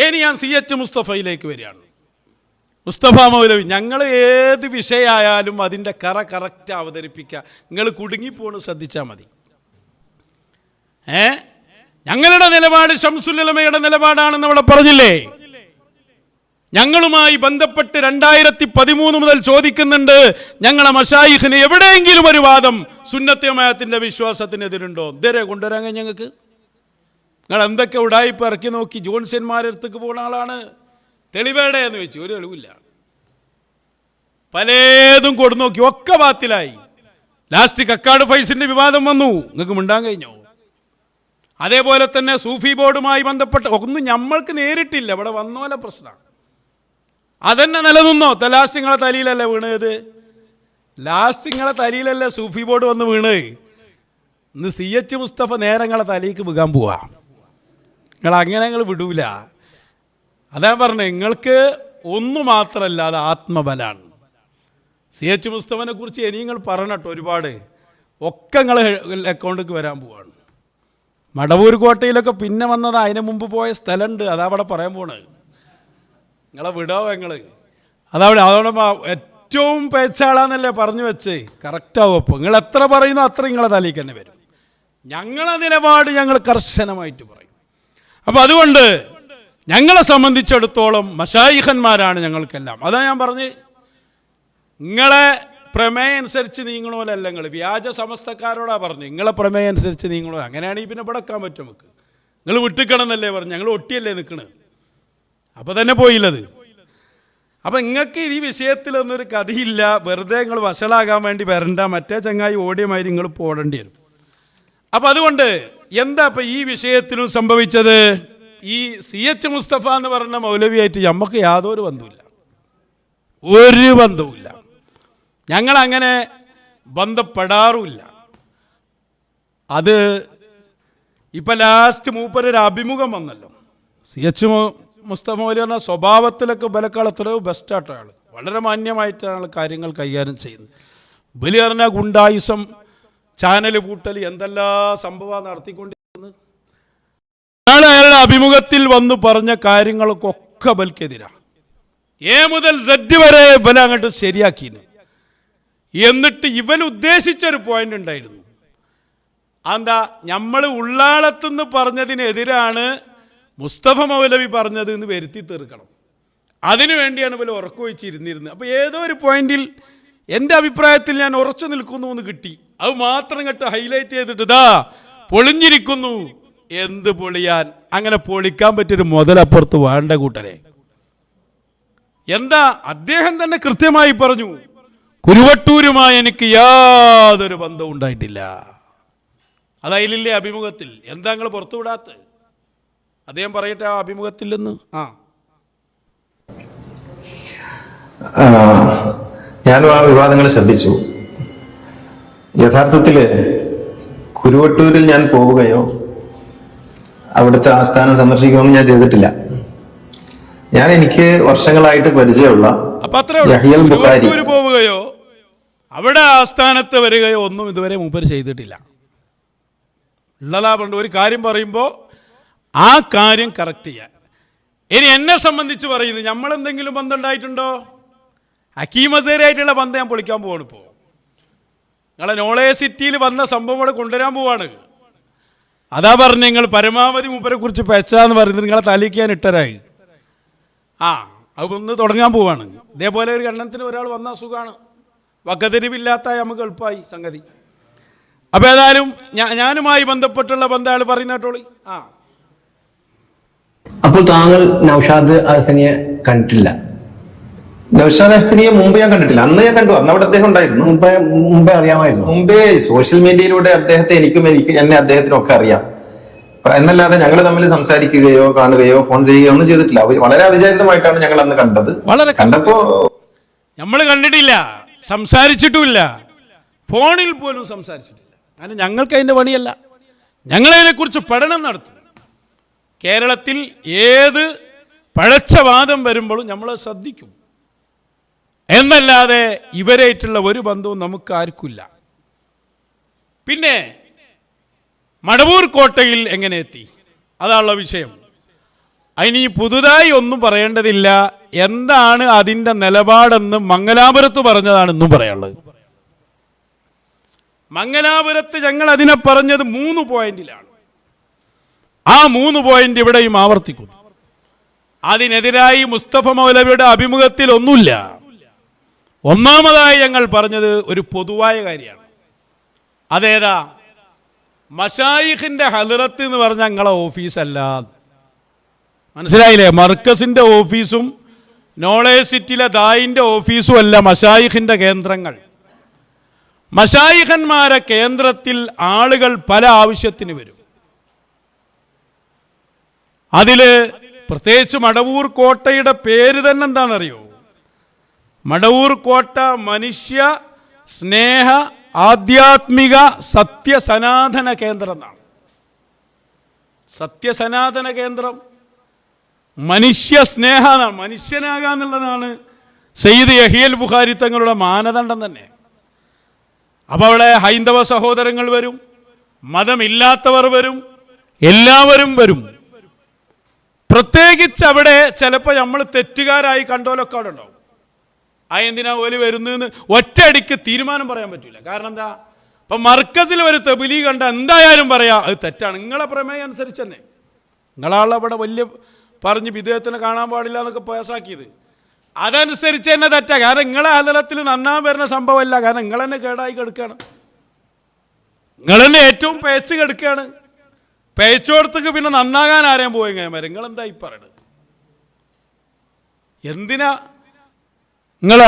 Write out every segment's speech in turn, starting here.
ഇനി ഞാൻ CH മുസ്തഫയിലേക്ക് വരികയാണ്. മുസ്തഫ മൗലവി, ഞങ്ങൾ ഏത് വിഷയമായാലും അതിൻ്റെ കറക്റ്റ് അവതരിപ്പിക്കുക. നിങ്ങൾ കുടുങ്ങിപ്പോണ് ശ്രദ്ധിച്ചാൽ മതി. ഞങ്ങളുടെ നിലപാട് ശംസുൽ ഉലമയുടെ നിലപാടാണെന്ന് അവിടെ പറഞ്ഞില്ലേ? ഞങ്ങളുമായി ബന്ധപ്പെട്ട് 2013 മുതൽ ചോദിക്കുന്നുണ്ട്, ഞങ്ങളെ മശായിഖിന് എവിടെയെങ്കിലും ഒരു വാദം സുന്നത്ത് ജമാഅത്തിന്റെ വിശ്വാസത്തിനെതിരുണ്ടോ? ഇതുവരെ കൊണ്ടുവരാൻ കഴിഞ്ഞ ഞങ്ങൾക്ക്? നിങ്ങൾ എന്തൊക്കെ ഉടായിപ്പ് ഇറക്കി നോക്കി. ജോൺസന്മാരുടെ അടുത്തേക്ക് പോകുന്ന ആളാണ്. തെളിവേടെ എന്ന് വെച്ചു, ഒരു തെളിവില്ല. പലതും കൊടുത്തു നോക്കി, ഒക്കെ ബാത്തിലായി. ലാസ്റ്റ് കക്കാട് ഫൈസിന്റെ വിവാദം വന്നു. നിങ്ങൾക്ക് മിണ്ടാൻ കഴിഞ്ഞോ? അതേപോലെ തന്നെ സൂഫി ബോർഡുമായി ബന്ധപ്പെട്ട ഒന്നും നമ്മൾക്ക് നേരിട്ടില്ല, ഇവിടെ വന്നോലെ പ്രശ്നമാണ്. അതെന്നെ നിലനിന്നോ? ലാസ്റ്റ് നിങ്ങളെ തലയിലല്ലേ വീണത്? ലാസ്റ്റ് നിങ്ങളെ തലയിലല്ലേ സൂഫി ബോർഡ് വന്ന് വീണ്? ഇന്ന് CH മുസ്തഫ നേരെ നിങ്ങളെ തലയ്ക്ക് വീകാൻ പോവാ. നിങ്ങൾ വിടൂല. അതാ പറഞ്ഞത്, നിങ്ങൾക്ക് ഒന്നു മാത്രമല്ല, അത് ആത്മബലാണ്. CH മുസ്തഫനെ കുറിച്ച് ഇനി നിങ്ങൾ പറഞ്ഞിട്ടോ ഒരുപാട്, ഒക്കെ നിങ്ങൾ അക്കൗണ്ടിലേക്ക് വരാൻ പോവാണ്. മടവൂർ കോട്ടയിലൊക്കെ പിന്നെ വന്നത് അതിന് മുമ്പ് പോയ സ്ഥലമുണ്ട്, അതാ അവിടെ പറയാൻ പോണത്. നിങ്ങളെ വിടാവോ നിങ്ങൾ? അതവിടെ അതോടെ ഏറ്റവും പേച്ചാളാന്നല്ലേ പറഞ്ഞു വെച്ച് കറക്റ്റാവും. അപ്പോൾ നിങ്ങൾ എത്ര പറയുന്നു അത്ര നിങ്ങളെ തലയ്ക്ക് തന്നെ വരും. ഞങ്ങളെ നിലപാട് ഞങ്ങൾ കർശനമായിട്ട് പറയും. അപ്പോൾ അതുകൊണ്ട് ഞങ്ങളെ സംബന്ധിച്ചിടത്തോളം മശായിഖന്മാരാണ് ഞങ്ങൾക്കെല്ലാം. അതാ ഞാൻ പറഞ്ഞ്, നിങ്ങളെ പ്രമേയം അനുസരിച്ച് നീങ്ങണോലല്ല. നിങ്ങൾ വ്യാജ സമസ്തക്കാരോടാ പറഞ്ഞു നിങ്ങളെ പ്രമേയം അനുസരിച്ച് നീങ്ങണോ. അങ്ങനെയാണെങ്കിൽ പിന്നെ ഇവിടെ വെക്കാൻ പറ്റും നമുക്ക്. നിങ്ങൾ വിട്ടിക്കണമെന്നല്ലേ പറഞ്ഞു, ഞങ്ങൾ ഒട്ടിയല്ലേ നിൽക്കണത്. അപ്പോൾ തന്നെ പോയില്ലത്. അപ്പം നിങ്ങൾക്ക് ഈ വിഷയത്തിലൊന്നൊരു കഥയില്ല. വെറുതെ നിങ്ങൾ വഷളാകാൻ വേണ്ടി വരണ്ട. മറ്റേ ചങ്ങായി ഓടിയമാതിരി നിങ്ങൾ പോടേണ്ടി വരും. അപ്പം അതുകൊണ്ട് എന്താ ഇപ്പം ഈ വിഷയത്തിലും സംഭവിച്ചത്? ഈ CH മുസ്തഫ എന്ന് പറഞ്ഞ മൗലവിയായിട്ട് നമുക്ക് യാതൊരു ബന്ധവുമില്ല, ഒരു ബന്ധവുമില്ല. ഞങ്ങളങ്ങനെ ബന്ധപ്പെടാറുമില്ല. അത് ഇപ്പം ലാസ്റ്റ് മൂപ്പരൊരു അഭിമുഖം വന്നല്ലോ. CH മുസ്തഫ മൗലവി പറഞ്ഞ സ്വഭാവത്തിലൊക്കെ ബലക്കാൾ എത്രയോ ബെസ്റ്റായിട്ട് അയാൾ വളരെ മാന്യമായിട്ടാണ് കാര്യങ്ങൾ കൈകാര്യം ചെയ്യുന്നത്. ബലി പറഞ്ഞ ഗുണ്ടായുസം, ചാനൽ പൂട്ടൽ, എന്തെല്ലാം സംഭവം നടത്തിക്കൊണ്ടിരിക്കുന്നത്. അയാളുടെ അഭിമുഖത്തിൽ വന്ന് പറഞ്ഞ കാര്യങ്ങൾക്കൊക്കെ ബൽക്കെതിരാ. A മുതൽ Z വരെ ബല അങ്ങോട്ട് ശരിയാക്കിന്. എന്നിട്ട് ഇവൻ ഉദ്ദേശിച്ചൊരു പോയിന്റ് ഉണ്ടായിരുന്നു. എന്താ? നമ്മൾ ഉള്ളാളത്തുനിന്ന് പറഞ്ഞതിനെതിരാണ് മുസ്തഫ മൗലവി പറഞ്ഞത് എന്ന് വരുത്തി തീർക്കണം. അതിനു വേണ്ടിയാണ് ഇവർ ഉറക്കുവെച്ചിരുന്നിരുന്നത്. അപ്പോൾ ഏതോ ഒരു പോയിന്റിൽ എൻ്റെ അഭിപ്രായത്തിൽ ഞാൻ ഉറച്ചു നിൽക്കുന്നു എന്ന് കിട്ടി. അത് മാത്രം കേട്ട് ഹൈലൈറ്റ് ചെയ്തിട്ട് ഇതാ പൊളിഞ്ഞിരിക്കുന്നു. എന്ത് പൊളിയാൻ? അങ്ങനെ പൊളിക്കാൻ പറ്റിയൊരു മുതലപ്പുറത്ത് വേണ്ട കൂട്ടരെ. എന്താ? അദ്ദേഹം തന്നെ കൃത്യമായി പറഞ്ഞു, കുരുവട്ടൂരുമായി എനിക്ക് യാതൊരു ബന്ധവും ഉണ്ടായിട്ടില്ല. അതായില്ലേ അഭിമുഖത്തിൽ? എന്താ നിങ്ങൾ പുറത്തുവിടാത്ത? അദ്ദേഹം പറയട്ടെ ആ അഭിമുഖത്തിൽ നിന്ന്. ഞാനും ആ വിവാദങ്ങൾ ശ്രദ്ധിച്ചു. യഥാർത്ഥത്തില് കുരുവട്ടൂരിൽ ഞാൻ പോവുകയോ അവിടുത്തെ ആസ്ഥാനം സന്ദർശിക്കുകയൊന്നും ഞാൻ ചെയ്തിട്ടില്ല. എനിക്ക് വർഷങ്ങളായിട്ട് പരിചയമുള്ള യഹ്യൽ ബുഖാരി പോവുകയോ അവിടെ ആസ്ഥാനത്ത് വരികയോ ഒന്നും ഇതുവരെ മൂപ്പര് ചെയ്തിട്ടില്ല. ഉള്ളതാ പണ്ട് ഒരു കാര്യം പറയുമ്പോൾ ആ കാര്യം കറക്റ്റ് ചെയ്യാൻ. ഇനി എന്നെ സംബന്ധിച്ച് പറയുന്നത്, നമ്മളെന്തെങ്കിലും ബന്ധം ഉണ്ടായിട്ടുണ്ടോ? ഹക്കീം അസേരായിട്ടുള്ള ബന്ധം ഞാൻ പൊളിക്കാൻ പോവാണ്. ഇപ്പോൾ നിങ്ങളെ നോളേജ് സിറ്റിയിൽ വന്ന സംഭവം ഇവിടെ കൊണ്ടുവരാൻ പോവാണ്. അതാ പറഞ്ഞ് നിങ്ങൾ പരമാവധി മൂപ്പരെ കുറിച്ച് പെച്ചാന്ന് പറയുന്നത് നിങ്ങളെ തലയ്ക്കാൻ ഇട്ടരായി. അത് ഒന്ന് തുടങ്ങാൻ പോവാണ്. ഇതേപോലെ ഒരു കണ്ണത്തിന് ഒരാൾ വന്ന അസുഖമാണ്. വകതിരിവില്ലാത്ത നമുക്ക് എളുപ്പമായി സംഗതി. അപ്പോൾ ഏതായാലും ഞാനുമായി ബന്ധപ്പെട്ടുള്ള ബന്ധം അയാൾ പറയുന്ന കേട്ടോളി. അപ്പോൾ താങ്കൾ നൗഷാദ് ഹസനിയെ കണ്ടിട്ടില്ല? നൗഷാദ് ഹസനിയെ മുമ്പ് ഞാൻ കണ്ടിട്ടില്ല. അന്ന് ഞാൻ കണ്ടു, അന്ന് അവിടെ അദ്ദേഹം ഉണ്ടായിരുന്നു. മുമ്പേ അറിയാമായിരുന്നു? മുമ്പേ സോഷ്യൽ മീഡിയയിലൂടെ അദ്ദേഹത്തെ എന്നെ അദ്ദേഹത്തിനൊക്കെ അറിയാം. എന്നല്ലാതെ ഞങ്ങൾ തമ്മിൽ സംസാരിക്കുകയോ കാണുകയോ ഫോൺ ചെയ്യുകയോ ഒന്നും ചെയ്തിട്ടില്ല. വളരെ അവിചാരിതമായിട്ടാണ് ഞങ്ങൾ അന്ന് കണ്ടത്. കണ്ടപ്പോ നമ്മൾ കണ്ടിട്ടില്ല, സംസാരിച്ചിട്ടുമില്ല, ഫോണിൽ പോലും സംസാരിച്ചിട്ടില്ല. കാരണം ഞങ്ങൾക്ക് അതിന്റെ പണിയല്ല. ഞങ്ങളതിനെ കുറിച്ച് പഠനം നടത്തും. കേരളത്തിൽ ഏത് പഴച്ച വാദം വരുമ്പോഴും നമ്മൾ ശ്രദ്ധിക്കും എന്നല്ലാതെ ഇവരായിട്ടുള്ള ഒരു ബന്ധവും നമുക്ക് ആർക്കില്ല. പിന്നെ മടവൂർ കോട്ടയിൽ എങ്ങനെ എത്തി? അതാണുള്ള വിഷയം. അതിന് ഈ പുതുതായി ഒന്നും പറയേണ്ടതില്ല. എന്താണ് അതിൻ്റെ നിലപാടെന്ന് മംഗലാപുരത്ത് പറഞ്ഞതാണ് ഇന്നും പറയാനുള്ളത്. മംഗലാപുരത്ത് ഞങ്ങൾ അതിനെ പറഞ്ഞത് 3 പോയിന്റിലാണ്. ആ 3 പോയിന്റ് ഇവിടെയും ആവർത്തിക്കുന്നു. അതിനെതിരായി മുസ്തഫ മൗലവിയുടെ അഭിമുഖത്തിൽ ഒന്നുമില്ല. ഒന്നാമതായി ഞങ്ങൾ പറഞ്ഞത് ഒരു പൊതുവായ കാര്യമാണ്. അതേതാ? മശായിഖിന്റെ ഹദ്റത്ത് എന്ന് പറഞ്ഞാൽ ഞങ്ങളെ ഓഫീസല്ല. മനസ്സിലായില്ലേ? മർക്കസിന്റെ ഓഫീസും നോളേജ് സിറ്റിയിലെ ദായിന്റെ ഓഫീസും അല്ല മശായിഖിന്റെ കേന്ദ്രങ്ങൾ. മശായിഖന്മാരെ കേന്ദ്രത്തിൽ ആളുകൾ പല ആവശ്യത്തിന് വരും. അതില് പ്രത്യേകിച്ച് മടവൂർ കോട്ടയുടെ പേര് തന്നെ എന്താണെന്നറിയോ? മടവൂർ കോട്ട മനുഷ്യ സ്നേഹ ആധ്യാത്മിക സത്യസനാതന കേന്ദ്രം എന്നാണ്. സത്യസനാതന കേന്ദ്രം, മനുഷ്യ സ്നേഹ, മനുഷ്യനാകാന്നുള്ളതാണ് സയ്യിദ് യഹിയൽ ബുഖാരി തങ്ങളുടെ മാനദണ്ഡം തന്നെ. അപ്പോൾ അവിടെ ഹൈന്ദവ സഹോദരങ്ങൾ വരും, മതമില്ലാത്തവർ വരും, എല്ലാവരും വരും. പ്രത്യേകിച്ച് അവിടെ ചിലപ്പോൾ നമ്മൾ തെറ്റുകാരായി കണ്ടോലൊക്കെ അവിടെ ഉണ്ടാവും. എന്തിനാ ഓല് വരുന്നതെന്ന് ഒറ്റയടിക്ക് തീരുമാനം പറയാൻ പറ്റില്ല. കാരണം എന്താ? ഇപ്പം മർക്കസിൽ ഒരു തബ്ലീഗ് കണ്ട എന്തായാലും പറയാം അത് തെറ്റാണ്. നിങ്ങളെ പ്രമേയം അനുസരിച്ച് തന്നെ. നിങ്ങളാളെ അവിടെ വലിയ പറഞ്ഞ് വിദേഹത്തിന് കാണാൻ പാടില്ല എന്നൊക്കെ പേസാക്കിയത് അതനുസരിച്ച് തന്നെ തെറ്റാ. കാരണം നിങ്ങളെ ഹദ്റത്തിൽ നന്നാൻ വരുന്ന സംഭവമല്ല. കാരണം നിങ്ങൾ തന്നെ കേടായി കിടക്കുകയാണ്. നിങ്ങൾ തന്നെ ഏറ്റവും പേച്ച് കിടക്കുകയാണ്. പേച്ചോടത്തേക്ക് പിന്നെ നന്നാകാൻ ആരെയും പോയി കഴിയുമ്പോൾ നിങ്ങളെന്താ ഈ പറയണത്? എന്തിനാ നിങ്ങൾ?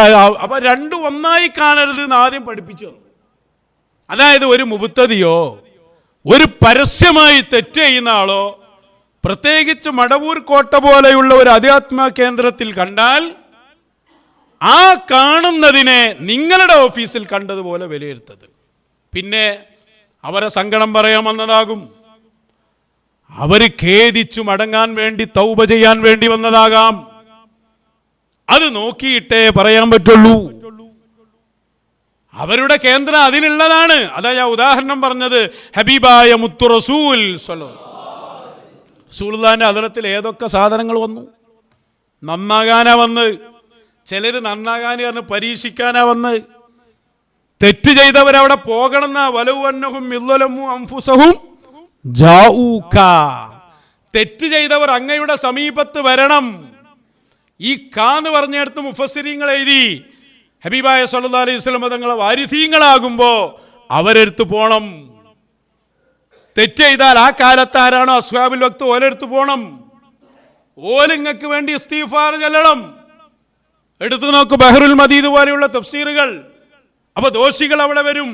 അപ്പം രണ്ടും ഒന്നായി കാണരുത് എന്ന് ആദ്യം പഠിപ്പിച്ചു തന്നു. അതായത് ഒരു മുബത്തദിയോ ഒരു പരസ്യമായി തെറ്റ് ചെയ്യുന്ന ആളോ പ്രത്യേകിച്ച് മടവൂർ കോട്ട പോലെയുള്ള ഒരു ആധ്യാത്മിക കേന്ദ്രത്തിൽ കണ്ടാൽ ആ കാണുന്നതിനെ നിങ്ങളുടെ ഓഫീസിൽ കണ്ടതുപോലെ വിലയിരുത്തത്. പിന്നെ അവരെ സങ്കടം പറയാൻ വന്നതാകും, അവർ ഖേദിച്ചു മടങ്ങാൻ വേണ്ടി തൗബ ചെയ്യാൻ വേണ്ടി വന്നതാകാം. അത് നോക്കിയിട്ടേ പറയാൻ പറ്റുള്ളൂ. അവരുടെ കേന്ദ്രം അതിനുള്ളതാണ്. അതാ ഞാൻ ഉദാഹരണം പറഞ്ഞത്. ഹബീബായ മുത്തു റസൂൽ റസൂലുള്ളാഹിന്റെ ഹദ്റത്തിൽ ഏതൊക്കെ സാധനങ്ങൾ വന്നു? നന്നാകാനാ വന്ന്. ചിലർ നന്നാകാൻ പറഞ്ഞ് പരീക്ഷിക്കാനാ വന്ന്. തെറ്റ് ചെയ്തവരവിടെ പോകണമെന്ന വലവന്നഹും ഇല്ലലമു അൻഫുസഹും ജാഊക. തെറ്റ് ചെയ്തവർ അങ്ങയുടെ സമീപത്ത് വരണം. ഈ കാന്ന് പറഞ്ഞെടുത്ത് മുഫസ്സിരീങ്ങൾ എഴുതി ഹബീബായ സല്ലല്ലാഹു അലൈഹി വസല്ലം തങ്ങളെ വാരിസീങ്ങളാകുമ്പോൾ അവരെടുത്ത് പോണം. തെറ്റ് ചെയ്താൽ ആ കാലത്ത് ആരാണോ അസ്ഹാബുൽ വഖ്ത് ഓലെടുത്ത് പോണം. ഓലിങ്ങക്ക് വേണ്ടി ഇസ്തിഗ്ഫാർ ചൊല്ലണം. എടുത്തു നോക്ക് ബഹ്റുൽ മദീദ് പോലെയുള്ള തഫ്സീറുകൾ. അപ്പൊ ദോഷികൾ അവിടെ വരും,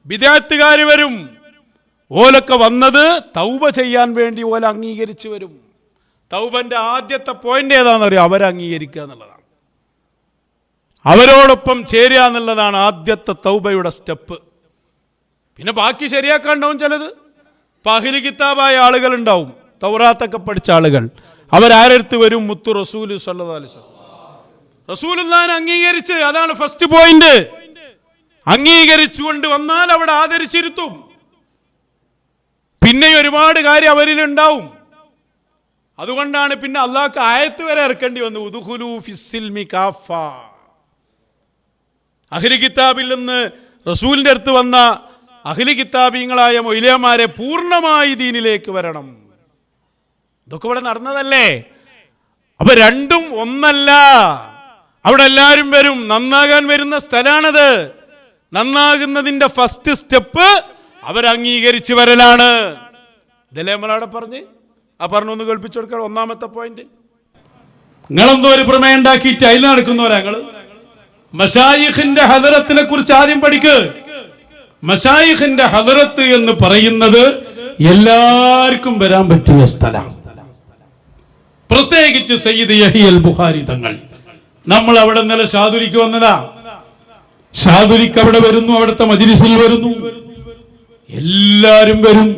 ബിദഅത്തുകാർ വരും. ഓലൊക്കെ വന്നത് തൗബ ചെയ്യാൻ വേണ്ടി ഓല അംഗീകരിച്ചു വരും. തൗബന്റെ ആദ്യത്തെ പോയിന്റ് ഏതാണെന്ന് അറിയാം? അവരെ അംഗീകരിക്കുക എന്നുള്ളതാണ്. അവരോടൊപ്പം ചേരുക എന്നുള്ളതാണ് ആദ്യത്തെ തൗബയുടെ സ്റ്റെപ്പ്. പിന്നെ ബാക്കി ശരിയാക്കാണ്ടാവും ചിലത്. അഹ്ലി കിതാബായ ആളുകൾ ഉണ്ടാവും, തൗറാത്തൊക്കെ പഠിച്ച ആളുകൾ. അവരാരെടുത്ത് വരും? മുത്തു റസൂൽ സല്ലല്ലാഹു അലൈഹി വസല്ലം. റസൂലുള്ളാഹിനെ അംഗീകരിച്ച്, അതാണ് ഫസ്റ്റ് പോയിന്റ്. അംഗീകരിച്ചുകൊണ്ട് വന്നാൽ അവിടെ ആദരിച്ചിരുത്തും. പിന്നെ ഒരുപാട് കാര്യം അവരിലുണ്ടാവും. അതുകൊണ്ടാണ് പിന്നെ അള്ളാഹ്ക്ക് ആയത്ത് വരെ ഇറക്കേണ്ടി വന്നു. ഉദ്ഖുലൂ ഫിസ്സിൽമി കാഫ. അഹ്ലി കിതാബിൽ നിന്ന് റസൂലിന്റെ അടുത്ത് വന്ന അഹ്ലി കിതാബീങ്ങളായ മൗലവിമാരെ പൂർണ്ണമായി ദീനിലേക്ക് വരണം. ഇതൊക്കെ ഇവിടെ നടന്നതല്ലേ? അപ്പൊ രണ്ടും ഒന്നല്ല. അവിടെ എല്ലാവരും വരും. നന്നാകാൻ വരുന്ന സ്ഥലമാണത്. നന്നാകുന്നതിന്റെ ഫസ്റ്റ് സ്റ്റെപ്പ് അവരംഗീകരിച്ചു വരലാണ്. ഇതല്ലേ നമ്മളവിടെ പറഞ്ഞ് പറഞ്ഞൊന്ന് കേൾപ്പിച്ചു കൊടുക്കണം. ഒന്നാമത്തെ പോയിന്റ്. നിങ്ങളെന്തോ ഒരു പ്രമേയം ഉണ്ടാക്കിയിട്ട് അതിൽ നടക്കുന്നവരാ ഞങ്ങള്. മശായിഖിന്റെ ഹദ്റത്തിനെ കുറിച്ച് ആദ്യം പഠിക്ക്. മശായിഖിന്റെ ഹദ്റത്ത് എന്ന് പറയുന്നത് എല്ലാവർക്കും വരാൻ പറ്റിയ സ്ഥലം. പ്രത്യേകിച്ച് സയ്യിദ് യഹിയൽ ബുഖാരി തങ്ങൾ. നമ്മൾ അവിടെ ഇന്നലെ ഷാദുലിക്ക് വന്നതാ. ഷാദുലിക്ക് അവിടെ വരുന്നു, അവിടുത്തെ മജ്‌ലിസിൽ വരുന്നു. എല്ലാരും വരും.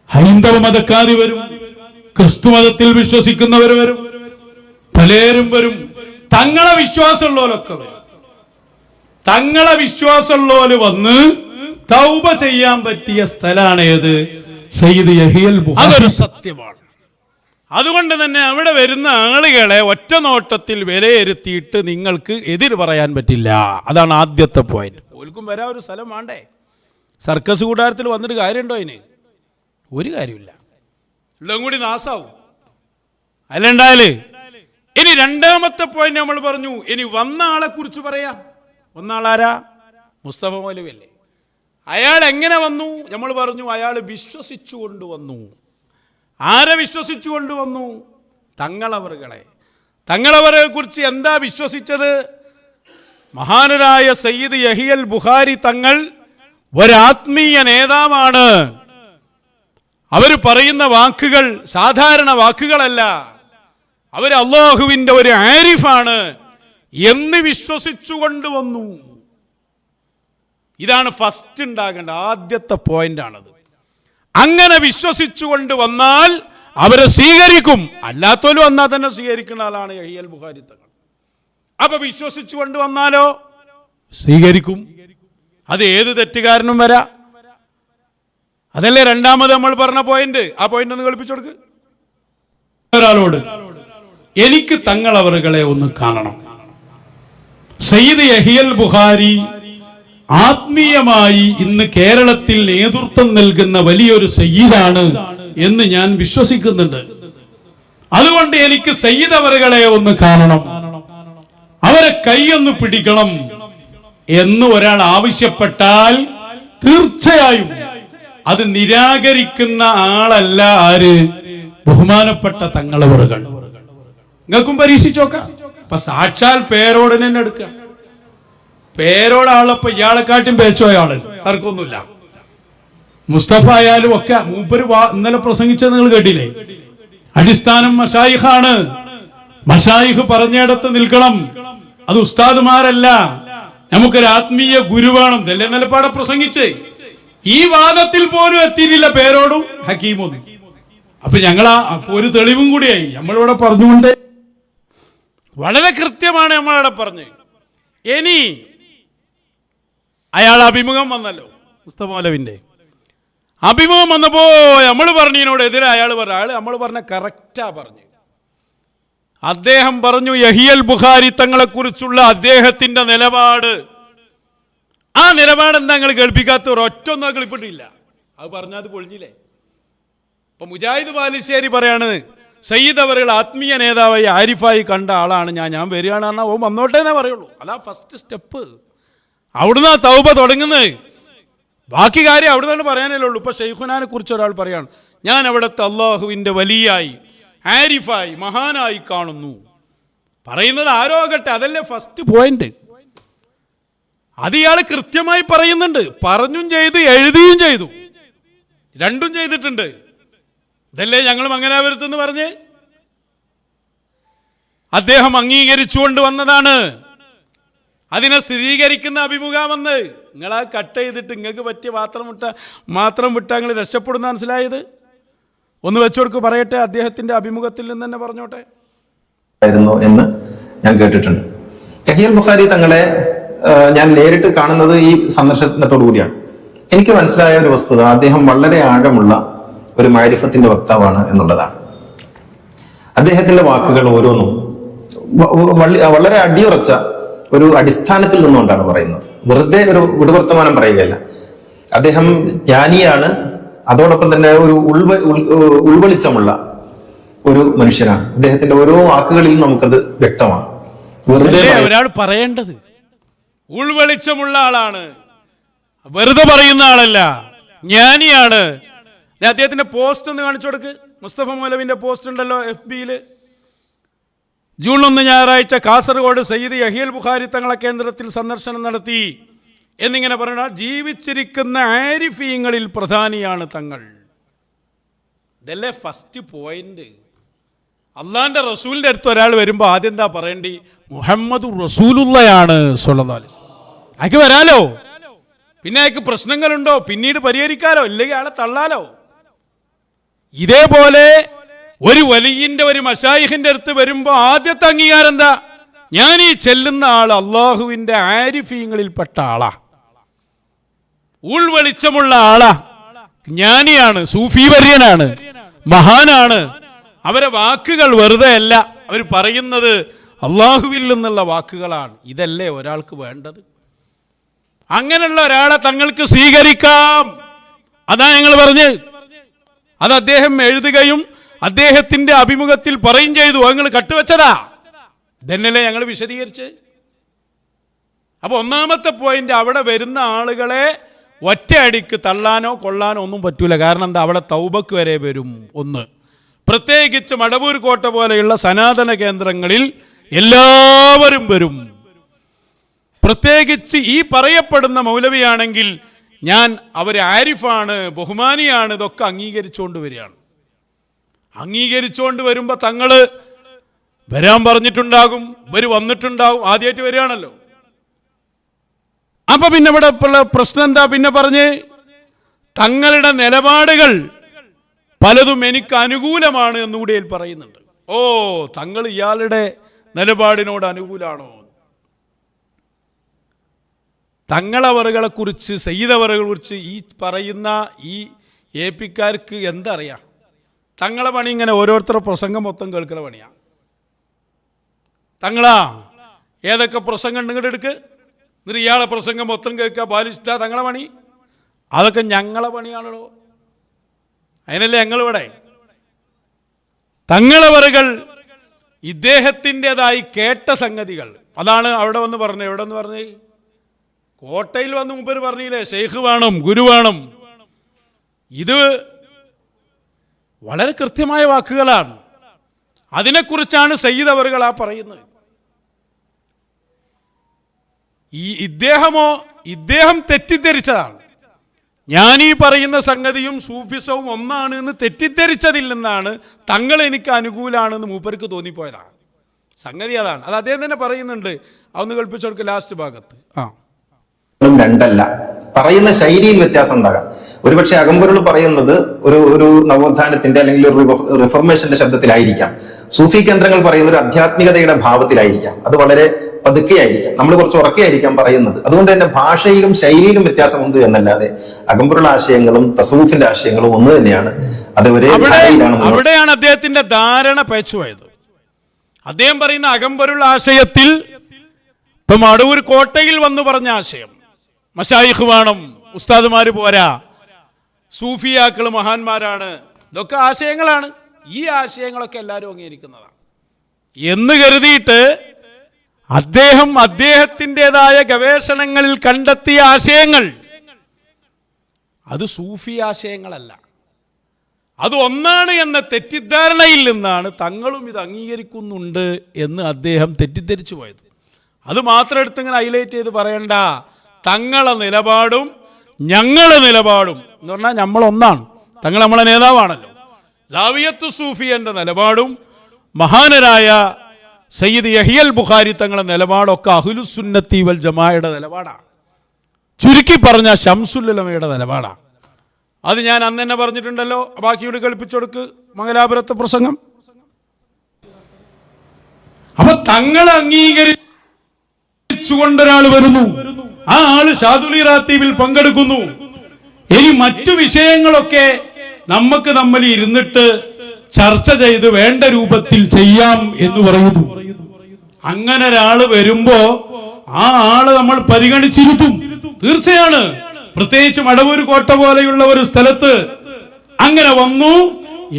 ഹൈന്ദവ മതക്കാർ വരും, ക്രിസ്തു മതത്തിൽ വിശ്വസിക്കുന്നവർ വരും, പലരും വരും. തങ്ങളെ വിശ്വാസമുള്ളവരൊക്കെ വരും. തങ്ങളെ വിശ്വാസമുള്ളവര് വന്ന് തൗബ ചെയ്യാൻ പറ്റിയ സ്ഥലമാണ് ഏത്? സയ്യിദ് യഹിയൽ ബുഖാരി. അതൊരു സത്യമാണ്. അതുകൊണ്ട് തന്നെ അവിടെ വരുന്ന ആളുകളെ ഒറ്റ നോട്ടത്തിൽ വിലയിരുത്തിയിട്ട് നിങ്ങൾക്ക് എതിര് പറയാൻ പറ്റില്ല. അതാണ് ആദ്യത്തെ പോയിന്റ്. ഓൽക്കും വരാൻ ഒരു സ്ഥലം വേണ്ടേ? സർക്കസ് കൂടാരത്തിൽ വന്നിട്ട് കാര്യമുണ്ടോ അതിന്? ഒരു കാര്യമില്ല. എല്ലാം കൂടി നാസാവും അല്ലുണ്ടായാല്. ഇനി രണ്ടാമത്തെ പോയിന്റ് നമ്മൾ പറഞ്ഞു. ഇനി വന്ന ആളെ കുറിച്ച് പറയാം. വന്ന ആളാരാ? മുസ്തഫ മൗലവി അല്ലേ? അയാൾ എങ്ങനെ വന്നു? നമ്മൾ പറഞ്ഞു അയാൾ വിശ്വസിച്ചു കൊണ്ടുവന്നു. ആരെ വിശ്വസിച്ചു കൊണ്ടുവന്നു? തങ്ങളവറുകളെ. തങ്ങളവരെ കുറിച്ച് എന്താ വിശ്വസിച്ചത്? മഹാനരായ സയ്യിദ് യഹിയൽ ബുഖാരി തങ്ങൾ ഒരാത്മീയ നേതാവാണ്. അവർ പറയുന്ന വാക്കുകൾ സാധാരണ വാക്കുകളല്ല, അവർ അള്ളാഹുവിൻ്റെ ഒരു ആരിഫാണ് എന്ന് വിശ്വസിച്ചു കൊണ്ടുവന്നു. ഇതാണ് ഫസ്റ്റ് ഉണ്ടാകേണ്ട ആദ്യത്തെ പോയിന്റാണത്. അങ്ങനെ വിശ്വസിച്ചുകൊണ്ട് വന്നാൽ അവരെ സ്വീകരിക്കും. അല്ലാത്തോലും വന്നാൽ തന്നെ സ്വീകരിക്കുന്ന ആളാണ് യഹിയൽ ബുഖാരി തങ്ങൾ. അപ്പൊ വിശ്വസിച്ചുകൊണ്ട് വന്നാലോ സ്വീകരിക്കും. അത് ഏത് തെറ്റുകാരനും വരാ. അതല്ലേ രണ്ടാമത് നമ്മൾ പറഞ്ഞ പോയിന്റ്. ആ പോയിന്റ് ഒന്ന് കളിപ്പിച്ചു കൊടുക്ക് ഒരാളോട്. എനിക്ക് തങ്ങളവറുകളെ ഒന്ന് കാണണം. സയ്യിദ് യഹിയൽ ബുഖാരി ആത്മീയമായി ഇന്ന് കേരളത്തിൽ നേതൃത്വം നൽകുന്ന വലിയൊരു സയ്യിദാണ് എന്ന് ഞാൻ വിശ്വസിക്കുന്നുണ്ട്. അതുകൊണ്ട് എനിക്ക് സയ്യിദ് അവറുകളെ ഒന്ന് കാണണം, അവരെ കൈയൊന്ന് പിടിക്കണം എന്ന് ഒരാൾ ആവശ്യപ്പെട്ടാൽ തീർച്ചയായും അത് നിരാകരിക്കുന്ന ആളല്ല ആര്? ബഹുമാനപ്പെട്ട തങ്ങളവറുകൾ. നിങ്ങൾക്കും പരീക്ഷിച്ചോക്കാം. അപ്പൊ സാക്ഷാൽ പേരോട് തന്നെ എടുക്കുക. പേരോടാളപ്പോ ഇയാളെക്കാട്ടും പേച്ചോയാള് തർക്കൊന്നുമില്ല. മുസ്തഫ ആയാലും ഒക്കെ മൂപ്പര് ഇന്നലെ പ്രസംഗിച്ചത് നിങ്ങൾ കേട്ടില്ലേ? അടിസ്ഥാനം മശായിഖാണ്. മശായിഖ് പറഞ്ഞിടത്ത് നിൽക്കണം. അത് ഉസ്താദുമാരല്ല, നമുക്കൊരു ആത്മീയ ഗുരു വേണം. ഇതല്ലേ നിലപാടെ പ്രസംഗിച്ച്. ഈ വാദത്തിൽ പോലും എത്തിയിട്ടില്ല പേരോടും ഹക്കീമൊന്നും. അപ്പൊ ഞങ്ങളാ ഒരു തെളിവും കൂടിയായി നമ്മളിവിടെ പറഞ്ഞുകൊണ്ട് വളരെ കൃത്യമാണ് നമ്മളവിടെ പറഞ്ഞ്. ഇനി അയാൾ അഭിമുഖം വന്നല്ലോ, മുസ്തഫ മൗലവിന്റെ അഭിമുഖം വന്നപ്പോ നമ്മൾ പറഞ്ഞതിനോട് എതിരെ അയാൾ നമ്മൾ പറഞ്ഞ കറക്റ്റാ പറഞ്ഞു. അദ്ദേഹം പറഞ്ഞു യഹിയൽ ബുഖാരി തങ്ങളെ കുറിച്ചുള്ള അദ്ദേഹത്തിന്റെ നിലപാട്. ആ നിലപാട് എന്താ നിങ്ങൾ കേൾപ്പിക്കാത്ത? ഒരൊറ്റൊന്നും കേൾപ്പിട്ടില്ല. അത് പറഞ്ഞാൽ അത് പൊളിഞ്ഞില്ലേ? ഇപ്പൊ മുജാഹിദ് ബാലുശ്ശേരി പറയാണ് സയ്യിദ് അവറുകൾ ആത്മീയ നേതാവായി ആരിഫായി കണ്ട ആളാണ് ഞാൻ വരികയാണ് പറഞ്ഞാൽ ഓ വന്നോട്ടെ എന്നേ പറയുള്ളൂ. അതാ ഫസ്റ്റ് സ്റ്റെപ്പ്. അവിടുന്ന് തൗബ തുടങ്ങുന്നത്. ബാക്കി കാര്യം അവിടെ തന്നെ പറയാനല്ലേ ഉള്ളൂ. ഇപ്പൊ ഷെയ്ഖുനാനെ കുറിച്ച് ഒരാൾ പറയാണ് ഞാൻ അവിടുത്തെ അള്ളാഹുവിൻ്റെ വലിയായി ആരിഫായി മഹാനായി കാണുന്നു. പറയുന്നത് ആരോഗട്ടെ, അതല്ലേ ഫസ്റ്റ് പോയിന്റ്. അത് ഇയാൾ കൃത്യമായി പറയുന്നുണ്ട്. പറഞ്ഞും ചെയ്തു, എഴുതിയും ചെയ്തു, രണ്ടും ചെയ്തിട്ടുണ്ട്. ഇതല്ലേ ഞങ്ങൾ മംഗലാപുരത്ത് പറഞ്ഞ് അദ്ദേഹം അംഗീകരിച്ചുകൊണ്ട് വന്നതാണ്. അതിനെ സ്ഥിരീകരിക്കുന്ന അഭിമുഖമെന്ന് നിങ്ങളാ കട്ട് ചെയ്തിട്ട് നിങ്ങൾക്ക് പറ്റിയ മാത്രം വിട്ടാൽ നിങ്ങൾ രക്ഷപ്പെടുന്ന മനസ്സിലായത്. ഒന്ന് വെച്ചുകൊടുക്ക് പറയട്ടെ. അദ്ദേഹത്തിന്റെ അഭിമുഖത്തിൽ നിന്ന് തന്നെ പറഞ്ഞോട്ടെ എന്ന് ഞാൻ കേട്ടിട്ടുണ്ട്. യഹിയൽ ബുഖാരി തങ്ങളെ ഞാൻ നേരിട്ട് കാണുന്നത് ഈ സന്ദർശനത്തോടു കൂടിയാണ്. എനിക്ക് മനസ്സിലായ ഒരു വസ്തുത അദ്ദേഹം വളരെ ആഴമുള്ള ഒരു മാരിഫത്തിന്റെ വക്താവാണ് എന്നുള്ളതാണ്. അദ്ദേഹത്തിന്റെ വാക്കുകൾ ഓരോന്നും വളരെ അടിയുറച്ച ഒരു അടിസ്ഥാനത്തിൽ നിന്നുകൊണ്ടാണ് പറയുന്നത്. വെറുതെ ഒരു വിടുവർത്തമാനം പറയുകയല്ല. അദ്ദേഹം ജ്ഞാനിയാണ്, അതോടൊപ്പം തന്നെ ഒരു ഉൾവെളിച്ചമുള്ള ഒരു മനുഷ്യനാണ്. അദ്ദേഹത്തിന്റെ ഓരോ വാക്കുകളിലും നമുക്കത് വ്യക്തമാണ്. വെറുതെ ഒരാൾ പറയേണ്ടത് ഉൾവെളിച്ചമുള്ള ആളാണ്, വെറുതെ പറയുന്ന ആളല്ല, ജ്ഞാനിയാണ്. അദ്ദേഹത്തിന്റെ പോസ്റ്റ് ഒന്ന് കാണിച്ചു കൊടുക്ക്. മുസ്തഫ മൗലവിന്റെ പോസ്റ്റ് ഉണ്ടല്ലോ FB-യിൽ. ജൂൺ 1 ഞായറാഴ്ച കാസർഗോഡ് സയ്യിദ് യഹിയൽ ബുഖാരി തങ്ങളെ കേന്ദ്രത്തിൽ സന്ദർശനം നടത്തി എന്നിങ്ങനെ പറഞ്ഞാൽ ജീവിച്ചിരിക്കുന്ന ആരിഫീങ്ങളിൽ പ്രധാനിയാണ് തങ്ങൾ. ഇതല്ലേ ഫസ്റ്റ് പോയിന്റ്. അള്ളാന്റെ റസൂലിന്റെ അടുത്ത് ഒരാൾ വരുമ്പോൾ ആദ്യം എന്താ പറയേണ്ടി? മുഹമ്മദ് റസൂലുള്ളയാണ് സ്വല്ലല്ലാഹു അലൈഹി വസല്ലം. അയക്ക് വരാലോ, പിന്നെ അയക്ക് പ്രശ്നങ്ങളുണ്ടോ പിന്നീട് പരിഹരിക്കാലോ, ഇല്ലെങ്കിൽ അയാളെ തള്ളാലോ. ഇതേപോലെ ഒരു വലിയന്റെ ഒരു മശായിഖിന്റെ അടുത്ത് വരുമ്പോൾ ആദ്യത്തെ അംഗീകാരം എന്താ? ഞാൻ ഈ ചെല്ലുന്ന ആൾ അള്ളാഹുവിന്റെ ആരിഫീങ്ങളിൽപ്പെട്ട ആളാ, ഉൾവെളിച്ചമുള്ള ആളാ, ജ്ഞാനിയാണ്, സൂഫി വര്യനാണ്, മഹാനാണ്, അവരെ വാക്കുകൾ വെറുതെ അല്ല, അവർ പറയുന്നത് അള്ളാഹുവിൽ നിന്നുള്ള വാക്കുകളാണ്. ഇതല്ലേ ഒരാൾക്ക് വേണ്ടത്? അങ്ങനെയുള്ള ഒരാളെ തങ്ങൾക്ക് സ്വീകരിക്കാം. അതാ ഞങ്ങൾ പറഞ്ഞ്, അത് അദ്ദേഹം എഴുതുകയും അദ്ദേഹത്തിന്റെ അഭിമുഖത്തിൽ പറയും ചെയ്തു. നിങ്ങൾ കട്ടുവച്ചതാ, ഇതന്നല്ലേ ഞങ്ങൾ വിശദീകരിച്ച്. അപ്പൊ ഒന്നാമത്തെ പോയിന്റ്, അവിടെ വരുന്ന ആളുകളെ ഒറ്റയടിക്ക് തള്ളാനോ കൊള്ളാനോ ഒന്നും പറ്റൂല. കാരണം എന്താ, അവിടെ തൗബക്ക് വരെ വരും. ഒന്ന്, പ്രത്യേകിച്ച് മടവൂർ കോട്ട പോലെയുള്ള സനാതന കേന്ദ്രങ്ങളിൽ എല്ലാവരും വരും. പ്രത്യേകിച്ച് ഈ പറയപ്പെടുന്ന മൗലവിയാണെങ്കിൽ ഞാൻ അവരെ ആരിഫാണ്, ബഹുമാനിയാണ്, ഇതൊക്കെ അംഗീകരിച്ചുകൊണ്ട് വരികയാണ്. അംഗീകരിച്ചുകൊണ്ട് വരുമ്പോൾ തങ്ങൾ വരാൻ പറഞ്ഞിട്ടുണ്ടാകും, ഇവർ വന്നിട്ടുണ്ടാകും, ആദ്യമായിട്ട് വരികയാണല്ലോ. അപ്പൊ പിന്നെ ഇവിടെ പ്രശ്നം എന്താ? പിന്നെ പറഞ്ഞ് തങ്ങളുടെ നിലപാടുകൾ പലതും എനിക്ക് അനുകൂലമാണ് എന്നുകൂടി പറയുന്നുണ്ട്. ഓ, തങ്ങൾ ഇയാളുടെ നിലപാടിനോട് അനുകൂലാണോ? തങ്ങളവറുകളെ കുറിച്ച്, സയ്യിദവറുകളെ കുറിച്ച് ഈ പറയുന്ന ഈ ഏപ്പിക്കാർക്ക് എന്തറിയാം? തങ്ങളെ പണി ഇങ്ങനെ ഓരോരുത്തരുടെ പ്രസംഗം മൊത്തം കേൾക്കുന്ന പണിയാണ്. തങ്ങളാ ഏതൊക്കെ പ്രസംഗം ഉണ്ടെങ്കിൽ എടുക്ക്, എന്നിട്ട് ഇയാളെ പ്രസംഗം മൊത്തം കേൾക്കുക, ബാലിഷ്ട തങ്ങളെ പണി. അതൊക്കെ ഞങ്ങളെ പണിയാണല്ലോ. അതിനല്ലേ ഞങ്ങളിവിടെ. തങ്ങളവറുകൾ ഇദ്ദേഹത്തിൻ്റെതായി കേട്ട സംഗതികൾ, അതാണ് അവിടെ വന്ന് പറഞ്ഞത്. എവിടെ വന്ന് പറഞ്ഞേ? കോട്ടയിൽ വന്ന് മുമ്പ് പറഞ്ഞില്ലേ, ഷെയ്ഖ് വേണം, ഗുരു വേണം. ഇത് വളരെ കൃത്യമായ വാക്കുകളാണ്. അതിനെക്കുറിച്ചാണ് സയ്യിദ് അവറുകൾ ആ പറയുന്നത്. ഇദ്ദേഹം തെറ്റിദ്ധരിച്ചതാണ്. ഞാനീ പറയുന്ന സംഗതിയും സൂഫിസവും ഒന്നാണ് എന്ന് തെറ്റിദ്ധരിച്ചതിൽ നിന്നാണ് തങ്ങൾ എനിക്ക് അനുകൂലമാണെന്ന് മൂപ്പർക്ക് തോന്നിപ്പോയതാണ്. സംഗതി അതാണ്. അത് അദ്ദേഹം തന്നെ പറയുന്നുണ്ട്. അതൊന്ന് കേൾപ്പിച്ചു കൊടുക്കുക ലാസ്റ്റ് ഭാഗത്ത്. രണ്ടല്ല, പറയുന്ന ശൈലിയിൽ വ്യത്യാസം ഉണ്ടാകാം. ഒരുപക്ഷെ അകമ്പൊരുൾ പറയുന്നത് ഒരു നവോത്ഥാനത്തിന്റെ അല്ലെങ്കിൽ ഒരു റിഫോർമേഷന്റെ ശബ്ദത്തിലായിരിക്കാം. സൂഫി കേന്ദ്രങ്ങൾ പറയുന്ന ഒരു ആധ്യാത്മികതയുടെ ഭാവത്തിലായിരിക്കാം. അത് വളരെ പതുക്കെയായിരിക്കാം, നമ്മൾ കുറച്ച് ഉറക്കെയായിരിക്കാം പറയുന്നത്. അതുകൊണ്ട് തന്നെ ഭാഷയിലും ശൈലിയിലും വ്യത്യാസമുണ്ട് എന്നല്ലാതെ അകമ്പൊരുൾ ആശയങ്ങളും തസവൂഫിന്റെ ആശയങ്ങളും ഒന്ന് തന്നെയാണ്. അത് ഒരേ അവിടെയാണ് അദ്ദേഹത്തിന്റെ ധാരണ പേച്ചുപോയത്. അദ്ദേഹം പറയുന്ന അകമ്പൊരുൾ ആശയത്തിൽ ഇപ്പൊ മടവൂർ കോട്ടയിൽ വന്നു പറഞ്ഞ ആശയം, മശായിഖ് വേണം, ഉസ്താദുമാര് പോരാ, സൂഫിയാക്കൾ മഹാന്മാരാണ്, ഇതൊക്കെ ആശയങ്ങളാണ്. ഈ ആശയങ്ങളൊക്കെ എല്ലാവരും അംഗീകരിക്കുന്നതാണ് എന്ന് കരുതിയിട്ട് അദ്ദേഹത്തിൻ്റെതായ ഗവേഷണങ്ങളിൽ കണ്ടെത്തിയ ആശയങ്ങൾ അത് സൂഫി ആശയങ്ങളല്ല, അത് ഒന്നാണ് എന്ന തെറ്റിദ്ധാരണയിൽ നിന്നാണ് തങ്ങളും ഇത് അംഗീകരിക്കുന്നുണ്ട് എന്ന് അദ്ദേഹം തെറ്റിദ്ധരിച്ചു പോയത്. അത് മാത്രം എടുത്തിങ്ങനെ ഹൈലൈറ്റ് ചെയ്ത് പറയണ്ട. തങ്ങളെ നിലപാടും ഞങ്ങളെ നിലപാടും എന്ന് പറഞ്ഞാൽ നമ്മളൊന്നാണ്. തങ്ങൾ നമ്മളെ നേതാവാണല്ലോ. സാവിയത്തു സൂഫിയന്റെ നിലപാടും മഹാനരായ സയ്യിദ് യഹിയൽ ബുഖാരി തങ്ങളുടെ നിലപാടൊക്കെ അഹ്ലുസുന്നത്തി വൽ ജമാഅയുടെ നിലപാടാണ്. ചുരുക്കി പറഞ്ഞ ശംസുൽ ഉലമയുടെ നിലപാടാണ്. അത് ഞാൻ അന്ന് തന്നെ പറഞ്ഞിട്ടുണ്ടല്ലോ. ബാക്കിയോട് കളിപ്പിച്ചൊടുക്ക് മംഗലാപുരത്തെ പ്രസംഗം. അപ്പൊ തങ്ങളെ അംഗീകരിച്ചുകൊണ്ടൊരാൾ വരുന്നു, ആ ആള് ഷാദുലി റാത്തീബിൽ പങ്കെടുക്കുന്നു. ഇനി മറ്റു വിഷയങ്ങളൊക്കെ നമുക്ക് തമ്മിൽ ഇരുന്നിട്ട് ചർച്ച ചെയ്ത് വേണ്ട രൂപത്തിൽ ചെയ്യാം എന്ന് പറയുന്നു. അങ്ങനെ ഒരാള് വരുമ്പോ ആ ആള് നമ്മൾ പരിഗണിച്ചിരുത്തും, തീർച്ചയാണ്. പ്രത്യേകിച്ച് മടവൂർ കോട്ട പോലെയുള്ള ഒരു സ്ഥലത്ത് അങ്ങനെ വന്നു.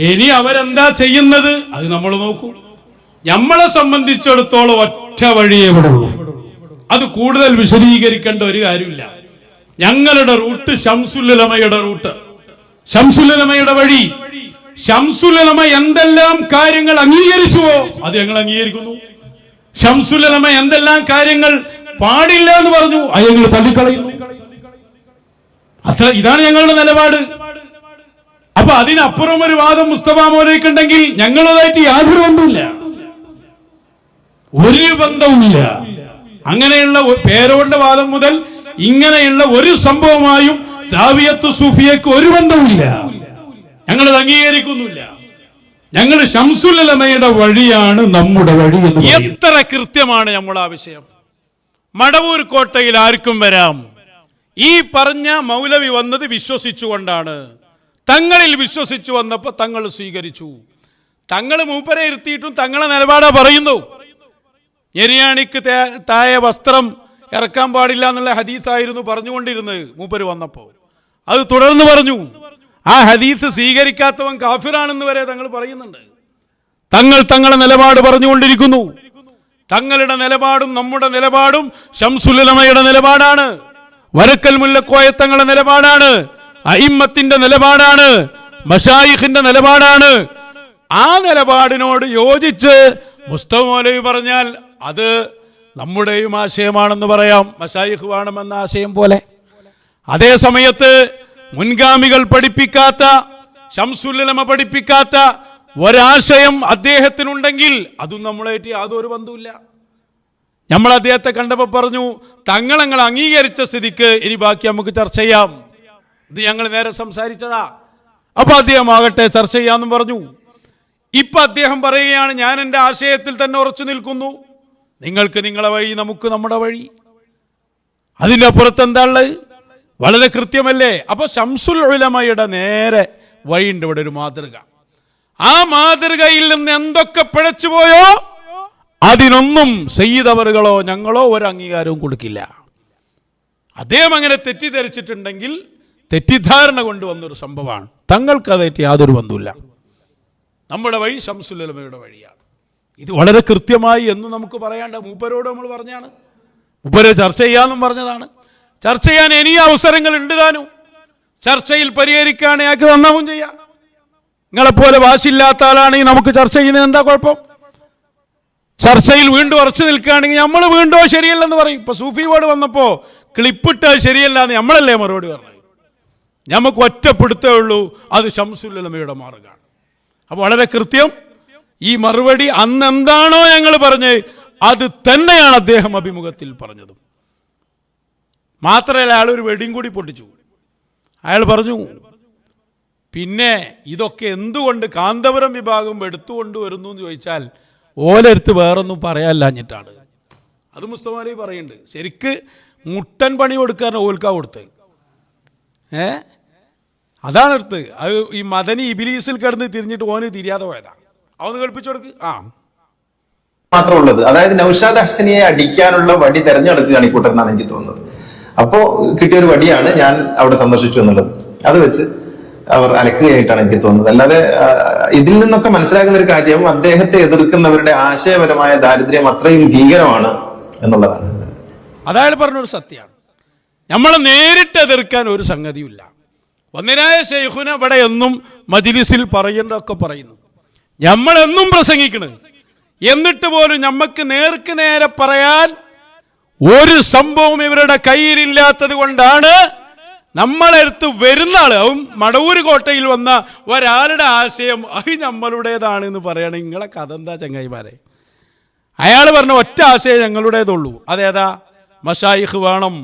ഇനി അവരെന്താ ചെയ്യുന്നത് അത് നമ്മൾ നോക്കൂ. നമ്മളെ സംബന്ധിച്ചിടത്തോളം ഒറ്റ വഴിയേ വിടുള്ളൂ. അത് കൂടുതൽ വിശദീകരിക്കേണ്ട ഒരു കാര്യമില്ല. ഞങ്ങളുടെ റൂട്ട് ശംസുൽ ഉലമയുടെ റൂട്ട്, ശംസുൽ ഉലമയുടെ വഴി. ശംസുൽ ഉലമ എന്തെല്ലാം കാര്യങ്ങൾ അംഗീകരിച്ചുവോ അത് ഞങ്ങൾ അംഗീകരിക്കുന്നു. ശംസുൽ ഉലമ എന്തെല്ലാം കാര്യങ്ങൾ പാടില്ല എന്ന് പറഞ്ഞു അത് ഞങ്ങൾ തള്ളിക്കളയുന്നു. ഇതാണ് ഞങ്ങളുടെ നിലപാട്. അപ്പൊ അതിനപ്പുറം ഒരു വാദം മുസ്തഫ മൗലവിക്കുണ്ടെങ്കിൽ ഞങ്ങളുമായിട്ട് യാതൊരു ബന്ധവുമില്ല, ഒരു ബന്ധവുമില്ല. അങ്ങനെയുള്ള പേരോണ്ട വാദം മുതൽ ഇങ്ങനെയുള്ള ഒരു സംഭവമായും സാവിയത്ത് സൂഫിയക്ക് ഒരു ബന്ധവുമില്ല. ഞങ്ങളത് അംഗീകരിക്കുന്നില്ല. ഞങ്ങൾ ശംസുൽ ഉലമയുടെ വഴിയാണ് നമ്മുടെ വഴി എന്ന്. എത്ര കൃത്യമാണ് നമ്മുടെ ആവശ്യം. മടവൂർ കോട്ടയിൽ ആർക്കും വരാം. ഈ പറഞ്ഞ മൗലവി വന്നത് വിശ്വസിച്ചുകൊണ്ടാണ്. തങ്ങളിൽ വിശ്വസിച്ചു വന്നപ്പോൾ തങ്ങൾ സ്വീകരിച്ചു. തങ്ങൾ മൂപ്പരെ ഇരുത്തിയിട്ടും തങ്ങളെ നിലപാടാ പറയുന്നു. ഞെരിയാണിക്ക് താഴെ വസ്ത്രം ഇറക്കാൻ പാടില്ല എന്നുള്ള ഹദീസായിരുന്നു പറഞ്ഞുകൊണ്ടിരുന്നത് മൂപ്പര് വന്നപ്പോൾ. അത് തുടർന്ന് പറഞ്ഞു, ആ ഹദീസ് സ്വീകരിക്കാത്തവൻ കാഫിറാണെന്ന് വരെ തങ്ങൾ പറയുന്നുണ്ട്. തങ്ങളെ നിലപാട് പറഞ്ഞുകൊണ്ടിരിക്കുന്നു. തങ്ങളുടെ നിലപാടും നമ്മുടെ നിലപാടും ശംസുൽ ഉലമയുടെ നിലപാടാണ്, വരക്കൽ മുല്ലക്കോയ തങ്ങളുടെ നിലപാടാണ്, അയിമ്മത്തിന്റെ നിലപാടാണ്, മശായിഖിന്റെ നിലപാടാണ്. ആ നിലപാടിനോട് യോജിച്ച് മുസ്തഫ മൗലവി പറഞ്ഞാൽ അത് നമ്മുടെയും ആശയമാണെന്ന് പറയാം, മശായിഖ് വേണമെന്ന ആശയം പോലെ. അതേ സമയത്ത് മുൻഗാമികൾ പഠിപ്പിക്കാത്ത, ശംസുൽ ഉലമ പഠിപ്പിക്കാത്ത ഒരാശയം അദ്ദേഹത്തിനുണ്ടെങ്കിൽ അതും നമ്മളായിട്ട് യാതൊരു ബന്ധവുമില്ല. നമ്മൾ അദ്ദേഹത്തെ കണ്ടപ്പോൾ പറഞ്ഞു, തങ്ങൾ അംഗീകരിച്ച സ്ഥിതിക്ക് ഇനി ബാക്കി നമുക്ക് ചർച്ച ചെയ്യാം. ഇത് ഞങ്ങൾ നേരെ സംസാരിച്ചതാ. അപ്പൊ അദ്ദേഹം ആകട്ടെ ചർച്ച ചെയ്യാമെന്നും പറഞ്ഞു. ഇപ്പൊ അദ്ദേഹം പറയുകയാണ്, ഞാൻ എൻ്റെ ആശയത്തിൽ തന്നെ ഉറച്ചു നിൽക്കുന്നു, നിങ്ങൾക്ക് നിങ്ങളെ വഴി, നമുക്ക് നമ്മുടെ വഴി. അതിൻ്റെ അപ്പുറത്ത് എന്താ ഉള്ളത്? വളരെ കൃത്യമല്ലേ? അപ്പൊ ശംസുൽ ഉലമയുടെ നേരെ വഴിയുണ്ട് ഇവിടെ, ഒരു മാതൃക. ആ മാതൃകയിൽ നിന്ന് എന്തൊക്കെ പിഴച്ചുപോയോ അതിനൊന്നും സയ്യിദ് അവറുകളോ ഞങ്ങളോ ഒരു അംഗീകാരവും കൊടുക്കില്ല. അദ്ദേഹം അങ്ങനെ തെറ്റിദ്ധരിച്ചിട്ടുണ്ടെങ്കിൽ തെറ്റിദ്ധാരണ കൊണ്ടുവന്നൊരു സംഭവമാണ്. തങ്ങൾക്ക് അതായിട്ട് യാതൊരു ബന്ധവുമില്ല. നമ്മുടെ വഴി ശംസുൽ ഉലമയുടെ വഴിയാണ്. ഇത് വളരെ കൃത്യമായി എന്ന് നമുക്ക് പറയാണ്ട. മൂപ്പരോട് നമ്മൾ പറഞ്ഞാണ്, മൂപ്പരെ ചർച്ച ചെയ്യാമെന്നും പറഞ്ഞതാണ്. ചർച്ച ചെയ്യാൻ ഇനിയും അവസരങ്ങൾ ഉണ്ട് താനും. ചർച്ചയിൽ പരിഹരിക്കാൻ ഞങ്ങൾക്ക് നന്നാവും ചെയ്യാം. നിങ്ങളെപ്പോലെ വാശിയില്ലാത്ത ആളാണെങ്കിൽ നമുക്ക് ചർച്ച ചെയ്യുന്നതിന് എന്താ കുഴപ്പം? ചർച്ചയിൽ വീണ്ടും ഉറച്ചു നിൽക്കുകയാണെങ്കിൽ നമ്മൾ വീണ്ടും ശരിയല്ലെന്ന് പറയും. ഇപ്പൊ സൂഫി ബോർഡ് വന്നപ്പോ ക്ലിപ്പിട്ട് ശരിയല്ല എന്ന് നമ്മളല്ലേ മറുപടി പറഞ്ഞത്. നമുക്ക് ഒറ്റപ്പെടുത്തേ ഉള്ളൂ, അത് ശംസുൽ ഉലമയുടെ മാർഗ്ഗമാണ്. അപ്പൊ വളരെ കൃത്യം ഈ മറുപടി അന്ന് എന്താണോ ഞങ്ങൾ പറഞ്ഞത് അത് തന്നെയാണ് അദ്ദേഹം അഭിമുഖത്തിൽ പറഞ്ഞതും. മാത്രമല്ല, അയാൾ ഒരു വെടിയും കൂടി പൊട്ടിച്ചു. അയാൾ പറഞ്ഞു, പിന്നെ ഇതൊക്കെ എന്തുകൊണ്ട് കാന്തപുരം വിഭാഗം എടുത്തുകൊണ്ടുവരുന്നു എന്ന് ചോദിച്ചാൽ ഓലെടുത്ത് വേറൊന്നും പറയാനില്ലാഞ്ഞിട്ടാണ്. അത് മുസ്തഫ മൗലവി പറയുന്നുണ്ട്. ശരിക്ക് മുട്ടൻ പണി കൊടുക്കാൻ ഓൽക്കാ കൊടുത്ത്, അതാണ് എടുത്ത്. അത് ഈ മദനി ഇബിലീസിൽ കിടന്ന് തിരിഞ്ഞിട്ട് ഓന് തിരിയാതെ പോയതാ. അവന്ന് കേൾപ്പിച്ചു കൊടുക്ക്. മാത്രമുള്ളത്, അതായത് നൗഷാദ് ഹസനിയെ അടിക്കാനുള്ള വടി തെരഞ്ഞെടുക്കുകയാണ് ഈ കൂട്ടരെന്നാണ് എനിക്ക് തോന്നുന്നത്. അപ്പോ കിട്ടിയൊരു വടിയാണ് ഞാൻ അവിടെ സന്ദർശിച്ചു എന്നുള്ളത്. അത് വെച്ച് അവർ അലക്കുകയായിട്ടാണ് എനിക്ക് തോന്നുന്നത്. അല്ലാതെ ഇതിൽ നിന്നൊക്കെ മനസ്സിലാക്കുന്ന ഒരു കാര്യം, അദ്ദേഹത്തെ എതിർക്കുന്നവരുടെ ആശയപരമായ ദാരിദ്ര്യം അത്രയും ഭീകരമാണ് എന്നുള്ളതാണ്. അതായത് പറഞ്ഞൊരു സത്യമാണ്. നമ്മളെ നേരിട്ട് എതിർക്കാൻ ഒരു സംഗതിയുമില്ല. ഒന്നിനായ ശൈഖുന ഇവിടെ എന്നും മജ്ലിസിൽ പറയുന്നതൊക്കെ പറയുന്നു, നമ്മളെന്നും പ്രസംഗിക്കണം. എന്നിട്ട് പോലും നമുക്ക് നേർക്ക് നേരെ പറയാൻ ഒരു സംഭവം ഇവരുടെ കയ്യിലില്ലാത്തത് കൊണ്ടാണ് നമ്മളെടുത്ത് വരുന്ന ആള്, മടവൂര് കോട്ടയിൽ വന്ന ഒരാളുടെ ആശയം അത് നമ്മളുടേതാണ് എന്ന് പറയണം. നിങ്ങളെ കഥ എന്താ ചങ്ങായിമാരെ? അയാൾ പറഞ്ഞ ഒറ്റ ആശയം ഞങ്ങളുടേതുള്ളൂ. അതേതാ? മശായിഖ് വേണം,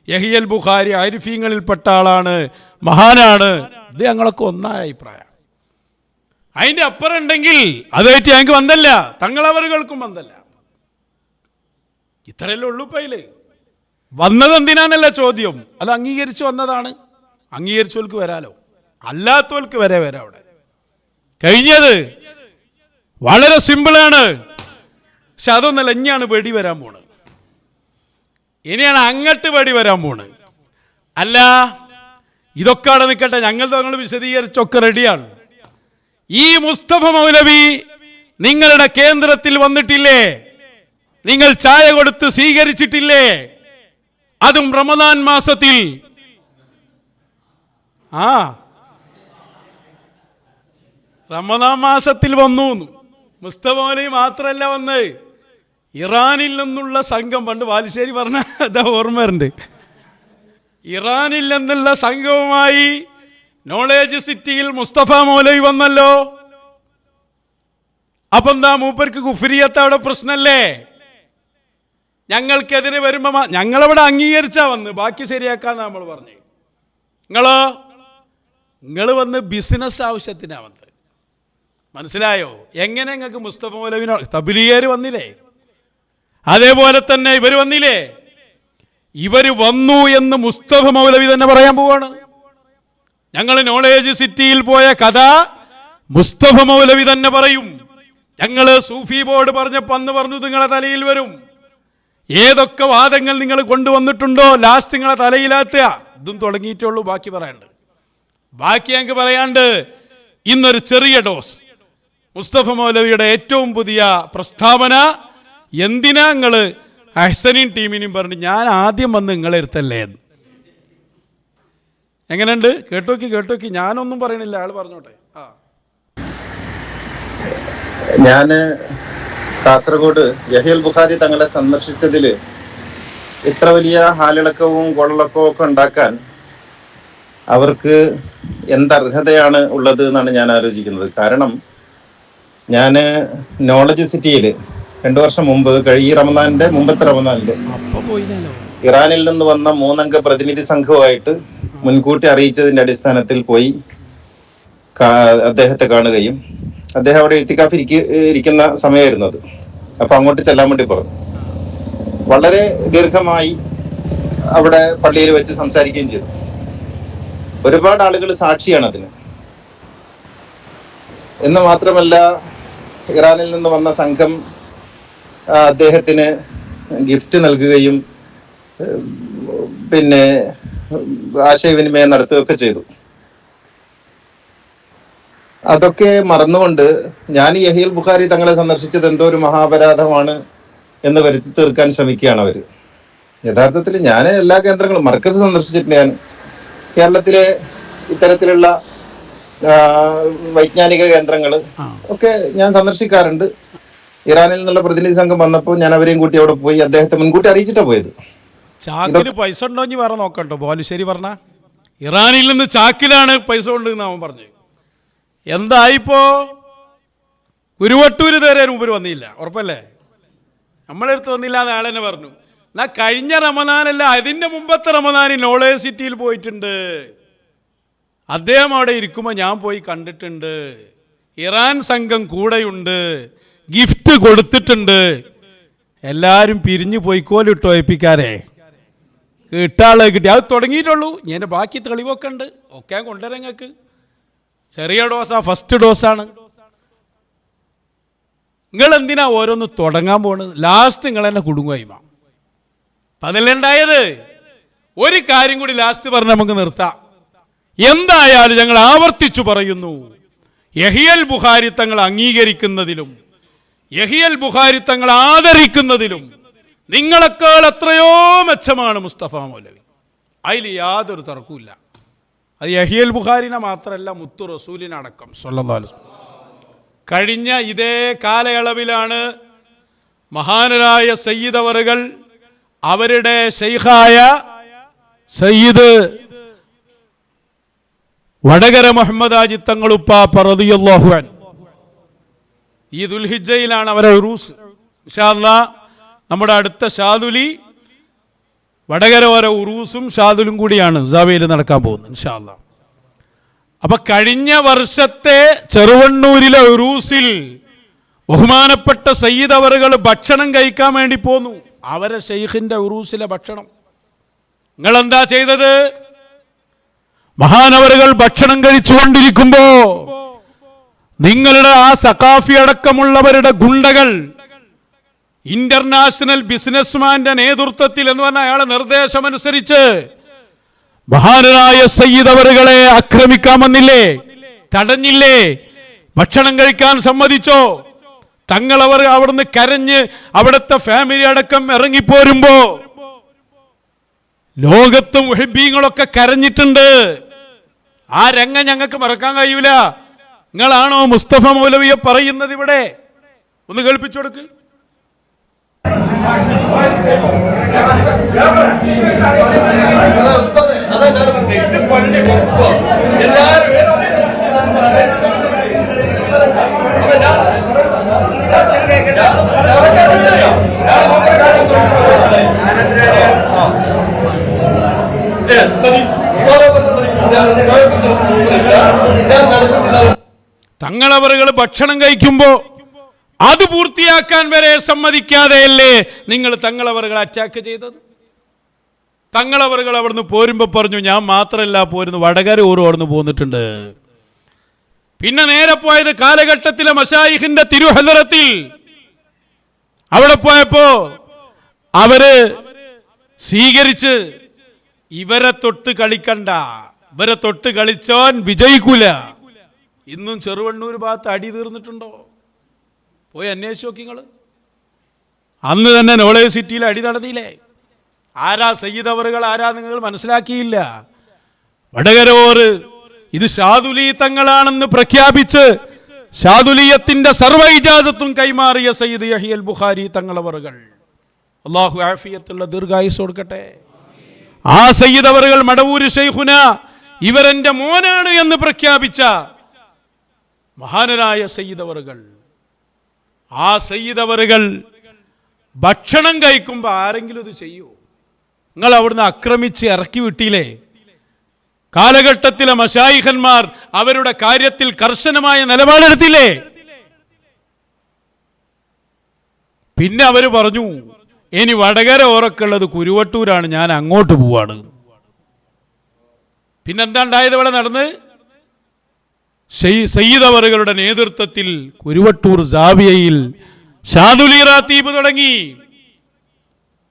യഹിയൽ ബുഖാരി ആരിഫീങ്ങളിൽപ്പെട്ട ആളാണ്, മഹാനാണ്. ഇത് ഞങ്ങളൊക്കെ ഒന്നായ അഭിപ്രായം. അതിൻ്റെ അപ്പുറം ഉണ്ടെങ്കിൽ അതായിട്ട് ഞങ്ങൾക്ക് ബന്ധമല്ല, തങ്ങളവറുകൾക്കും ബന്ധമല്ല. ഇത്രയല്ലേ ഉള്ളൂ. പൈല് വന്നത് എന്തിനാന്നല്ല ചോദ്യം. അത് അംഗീകരിച്ച് വന്നതാണ്. അംഗീകരിച്ചവർക്ക് വരാലോ, അല്ലാത്തവർക്ക് വരെ വരാം. അവിടെ കഴിഞ്ഞത് വളരെ സിമ്പിളാണ്. പക്ഷെ അതൊന്നല്ല, ഇനിയാണ് വെടി വരാൻ പോണത്. ഇനിയാണ് അങ്ങട്ട് വെടി വരാൻ പോണത്. അല്ല, ഇതൊക്കെ അവിടെ നിൽക്കട്ടെ, ഞങ്ങൾ വിശദീകരിച്ചൊക്കെ റെഡിയാണ്. ഈ മുസ്തഫ മൗലവി നിങ്ങളുടെ കേന്ദ്രത്തിൽ വന്നിട്ടില്ലേ? നിങ്ങൾ ചായ കൊടുത്ത് സ്വീകരിച്ചിട്ടില്ലേ? അതും റമദാൻ മാസത്തിൽ. റമദാൻ മാസത്തിൽ വന്നു. മുസ്തഫ മൗലവി മാത്രമല്ല വന്ന്, ഇറാനിൽ നിന്നുള്ള സംഘം, പണ്ട് ബാലുശ്ശേരി പറഞ്ഞ ഇതാ ഓർമ്മയുണ്ട്, ഇറാനിൽ നിന്നുള്ള സംഘവുമായി നോളേജ് സിറ്റിയിൽ മുസ്തഫ മൗലവി വന്നല്ലോ. അപ്പൊ എന്താ, മൂപ്പർക്ക് കുഫ്രിയത്ത് അവിടെ പ്രശ്നല്ലേ? ഞങ്ങൾക്കെതിരെ വരുമ്പോ ഞങ്ങളവിടെ അംഗീകരിച്ചാ വന്ന്, ബാക്കി ശരിയാക്കാന്ന് നമ്മൾ പറഞ്ഞു. നിങ്ങൾ വന്ന് ബിസിനസ് ആവശ്യത്തിനാ വന്നത്. മനസ്സിലായോ? എങ്ങനെ നിങ്ങൾക്ക് മുസ്തഫ മൗലവിനോ, തബ്ലീഗുകാർ വന്നില്ലേ? അതേപോലെ തന്നെ ഇവർ വന്നില്ലേ? ഇവര് വന്നു എന്ന് മുസ്തഫ മൗലവി തന്നെ പറയാൻ പോവാണ്. ഞങ്ങൾ നോളേജ് സിറ്റിയിൽ പോയ കഥ മുസ്തഫ മൗലവി തന്നെ പറയും, ഞങ്ങള് സൂഫി ബോർഡ് പറഞ്ഞപ്പോൾ അന്ന് പറഞ്ഞു നിങ്ങളെ തലയിൽ വരും. ഏതൊക്കെ വാദങ്ങൾ നിങ്ങൾ കൊണ്ടുവന്നിട്ടുണ്ടോ ലാസ്റ്റ് നിങ്ങളെ തലയിലാത്തുക. ഇതും തുടങ്ങിയിട്ടുള്ളൂ, ബാക്കി പറയാണ്ട്. ബാക്കി ഞങ്ങൾക്ക് പറയാണ്ട് ഇന്നൊരു ചെറിയ ഡോസ് മുസ്തഫ മൗലവിയുടെ ഏറ്റവും പുതിയ പ്രസ്താവന. എന്തിനാ നിങ്ങൾ അഹ്സനീൻ ടീമിനും പറഞ്ഞ് ഞാൻ ആദ്യം വന്ന് നിങ്ങളെ എടുത്തല്ലേ? എങ്ങനെയുണ്ട്? കേട്ടോക്കി. ഞാനൊന്നും പറയണില്ല, ആൾ പറഞ്ഞോട്ടെ. ഞാൻ കാസർഗോഡ് യഹ്യൽ ബുഖാരി തങ്ങളെ സന്ദർശിച്ചതിൽ ഇത്ര വലിയ ഹാലിളക്കവും കൊള്ളക്കവും ഒക്കെ ഉണ്ടാക്കാൻ അവർക്ക് എന്തർഹതയാണ് ഉള്ളത് എന്നാണ് ഞാൻ ആലോചിക്കുന്നത്. കാരണം ഞാൻ നോളജ് സിറ്റിയിൽ 2 വർഷം മുമ്പ് ഈ റമദാനിന്റെ മുമ്പത്തെ റമദാനില് ഇറാനിൽ നിന്ന് വന്ന 3 അംഗ പ്രതിനിധി സംഘവുമായിട്ട് മുൻകൂട്ടി അറിയിച്ചതിന്റെ അടിസ്ഥാനത്തിൽ പോയി അദ്ദേഹത്തെ കാണുകയും അദ്ദേഹം അവിടെ ഇത്തിക്കാഫ് ഇരിക്കുന്ന സമയമായിരുന്നു അത്. അപ്പൊ അങ്ങോട്ട് ചെല്ലാൻ വേണ്ടി പറഞ്ഞു. വളരെ ദീർഘമായി അവിടെ പള്ളിയിൽ വെച്ച് സംസാരിക്കുകയും ചെയ്തു. ഒരുപാട് ആളുകൾ സാക്ഷിയാണ് അതിന്. എന്ന് മാത്രമല്ല, ഇറാനിൽ നിന്ന് വന്ന സംഘം അദ്ദേഹത്തിന് ഗിഫ്റ്റ് നൽകുകയും പിന്നെ ആശയവിനിമയം നടത്തുകയൊക്കെ ചെയ്തു. അതൊക്കെ മറന്നുകൊണ്ട് ഞാൻ യഹ്യൽ ബുഖാരി തങ്ങളെ സന്ദർശിച്ചത് എന്തോ ഒരു മഹാപരാധമാണ് എന്ന് വരുത്തി തീർക്കാൻ ശ്രമിക്കുകയാണ് അവര്. യഥാർത്ഥത്തിൽ ഞാൻ എല്ലാ കേന്ദ്രങ്ങളും മർക്കസ് സന്ദർശിച്ചിട്ടുണ്ട്. ഞാൻ കേരളത്തിലെ ഇത്തരത്തിലുള്ള വൈജ്ഞാനിക കേന്ദ്രങ്ങൾ ഒക്കെ ഞാൻ സന്ദർശിക്കാറുണ്ട്. ഇറാനിൽ നിന്നുള്ള പ്രതിനിധി സംഘം വന്നപ്പോൾ ഞാൻ അവരെയും കൂട്ടി അവിടെ പോയി. അദ്ദേഹത്തെ മുൻകൂട്ടി അറിയിച്ചിട്ടാണ് പോയത്. ചാക്കില് പൈസ ഉണ്ടോ എന്ന് വേറെ നോക്കണ്ടോ? ബാലുശ്ശേരി പറഞ്ഞ ഇറാനിൽ നിന്ന് ചാക്കിലാണ് പൈസ കൊണ്ടെന്ന് അവൻ പറഞ്ഞു. എന്തായിപ്പോ? ഉരുവട്ടൂര് തേരെ മുമ്പ് വന്നില്ല, ഉറപ്പല്ലേ? നമ്മളെടുത്ത് വന്നില്ല എന്ന് ആളെന്നെ പറഞ്ഞു. എന്നാ കഴിഞ്ഞ റമദാനല്ല, അതിൻ്റെ മുമ്പത്തെ റമദാനിൽ നോളേജ് സിറ്റിയിൽ പോയിട്ടുണ്ട്. അദ്ദേഹം അവിടെ ഇരിക്കുമ്പോൾ ഞാൻ പോയി കണ്ടിട്ടുണ്ട്. ഇറാൻ സംഘം കൂടെയുണ്ട്, ഗിഫ്റ്റ് കൊടുത്തിട്ടുണ്ട്. എല്ലാവരും പിരിഞ്ഞു പോയിക്കോലിട്ടോ ഏൽപ്പിക്കാരെ, കിട്ടാളെ കിട്ടി. അത് തുടങ്ങിയിട്ടുള്ളൂ. ഞാൻ ബാക്കി തെളിവൊക്കെ ഉണ്ട്, ഒക്കെ കൊണ്ടുവരാൻ ഞങ്ങൾക്ക്. ചെറിയ ഡോസാ, ഫസ്റ്റ് ഡോസാണ്. നിങ്ങൾ എന്തിനാ ഓരോന്ന് തുടങ്ങാൻ പോണത്? ലാസ്റ്റ് നിങ്ങൾ തന്നെ കുടുങ്ങുകയുമാ. അതല്ലേ ഉണ്ടായത്. ഒരു കാര്യം കൂടി ലാസ്റ്റ് പറഞ്ഞ് നമുക്ക് നിർത്താം. എന്തായാലും ഞങ്ങൾ ആവർത്തിച്ചു പറയുന്നു, യഹ്യൽ ബുഖാരി തങ്ങൾ അംഗീകരിക്കുന്നതിലും യഹ്യൽ ബുഖാരി തങ്ങൾ ആദരിക്കുന്നതിലും നിങ്ങളെക്കാൾ എത്രയോ മെച്ചമാണ് മുസ്തഫ മൗലവി. അതിൽ യാതൊരു തർക്കവുമില്ല. അത് യഹ്യൽ ബുഖാരിനെ മാത്രമല്ല, മുത്തു റസൂലിനടക്കം സ്വല്ലല്ലാഹു അലൈഹി വസല്ലം. കഴിഞ്ഞ ഇതേ കാലയളവിലാണ് മഹാനരായ സയ്യിദ് അവറുകൾ അവരുടെ ശൈഖായ സയ്യിദ് വടകര മുഹമ്മദ് ആജി തങ്ങളുപ്പാപ്പ റളിയല്ലാഹു അൻഹു, ഈ ദുൽഹിജ്ജയിലാണ് അവരെ ഉറൂസ്. ഇൻഷാ അല്ലാഹ് നമ്മുടെ അടുത്ത ഷാദുലി വടകര വരെ ഉറൂസും ഷാദുലും കൂടിയാണ് സാവയിൽ നടക്കാൻ പോകുന്നത് ഇൻഷാ അല്ലാഹ്. അപ്പൊ കഴിഞ്ഞ വർഷത്തെ ചെറുവണ്ണൂരിലെ ഉറൂസിൽ ബഹുമാനപ്പെട്ട സയ്യിദ് അവറുകൾ ഭക്ഷണം കഴിക്കാൻ വേണ്ടി പോന്നു. അവരെ ഷെയ്ഖിന്റെ ഉറൂസിലെ ഭക്ഷണം നിങ്ങളെന്താ ചെയ്തത്? മഹാനവറുകൾ ഭക്ഷണം കഴിച്ചുകൊണ്ടിരിക്കുമ്പോ നിങ്ങളുടെ ആ സഖാഫി അടക്കമുള്ളവരുടെ ഗുണ്ടകൾ ഇന്റർനാഷണൽ ബിസിനസ്മാന്റെ നേതൃത്വത്തിൽ എന്ന് പറഞ്ഞ അയാളെ നിർദ്ദേശമനുസരിച്ച് മഹാനായ സയ്യിദ് അവറുകളെ ആക്രമിക്കാൻ വന്നില്ലേ? തടഞ്ഞില്ലേ? ഭക്ഷണം കഴിക്കാൻ സമ്മതിച്ചോ? തങ്ങളവർ അവിടുന്ന് കരഞ്ഞ് അവിടുത്തെ ഫാമിലി അടക്കം ഇറങ്ങിപ്പോരുമ്പോ ലോകത്തും മുഹിബ്ബീങ്ങളൊക്കെ കരഞ്ഞിട്ടുണ്ട്. ആ രംഗം ഞങ്ങൾക്ക് മറക്കാൻ കഴിയൂല. നിങ്ങളാണോ മുസ്തഫ മൗലവിയെ പറയുന്നത്? ഇവിടെ ഒന്ന് കേൾപ്പിച്ചു കൊടുക്ക്. തങ്ങളവറുകൾ ഭക്ഷണം കഴിക്കുമ്പോ അത് പൂർത്തിയാക്കാൻ വരെ സമ്മതിക്കാതെയല്ലേ നിങ്ങൾ തങ്ങളവറുകൾ അറ്റാക്ക് ചെയ്തത്? തങ്ങളവറുകൾ അവിടുന്ന് പോരുമ്പോ പറഞ്ഞു, ഞാൻ മാത്രമല്ല പോരുന്നു, വടകര ഊർ അവിടുന്ന് പോന്നിട്ടുണ്ട്. പിന്നെ നേരെ പോയത് കാലഘട്ടത്തിലെ മശായിഖിന്റെ തിരുഹദറത്തിൽ. അവിടെ പോയപ്പോ അവര് സ്വീകരിച്ച് ഇവരെ തൊട്ട് കളിക്കണ്ട, ഇവരെ തൊട്ട് കളിച്ചോൻ വിജയിക്കൂല. ഇന്നും ചെറുവണ്ണൂർ ഭാഗത്ത് അടി തീർന്നിട്ടുണ്ടോ? പോയി അന്വേഷിച്ച് നോക്കിങ്ങള്. അന്ന് തന്നെ നോളേജ് സിറ്റിയിൽ അടി നടന്നില്ലേ? ആരാ സയ്യിദ് അവറുകൾ, ആരാ നിങ്ങൾ മനസ്സിലാക്കിയില്ല. വടകരോറ് ഇത് ഷാദുലി തങ്ങളാണെന്ന് പ്രഖ്യാപിച്ച് ഷാദുലിയത്തിന്റെ സർവ്വ ഇജാസത്തും കൈമാറിയ സയ്യിദ് യഹ്യൽ ബുഖാരി തങ്ങളവറുകൾ, അല്ലാഹു ആഫിയത്തുള്ള ദീർഘായുസ് കൊടുക്കട്ടെ. ആ സയ്യിദ് അവറുകൾ മടവൂര് ശൈഖുന ഇവരെന്റെ മോനാണ് എന്ന് പ്രഖ്യാപിച്ച മഹാനരായ സയ്യിദ് അവറുകൾ. ആ സയ്യിദ് അവറുകൾ ഭക്ഷണം കഴിക്കുമ്പോൾ ആരെങ്കിലും ഇത് ചെയ്യൂ? നിങ്ങൾ അവിടുന്ന് ആക്രമിച്ച് ഇറക്കി വിട്ടില്ലേ? കാലഘട്ടത്തിലെ മശായിഖന്മാർ അവരുടെ കാര്യത്തിൽ കർശനമായ നിലപാടെടുത്തില്ലേ? പിന്നെ അവര് പറഞ്ഞു, ഇനി വടകര ഓറക്കുള്ളത് കുരുവട്ടൂരാണ്, ഞാൻ അങ്ങോട്ട് പോവാണ്. പിന്നെന്താ ഉണ്ടായത്? ഇവിടെ നടന്ന് സയ്യിദ് അവറുകളുടെ നേതൃത്വത്തിൽ കുരുവട്ടൂർ സാവിയയിൽ ഷാദുലി റാത്തീബ് തുടങ്ങി.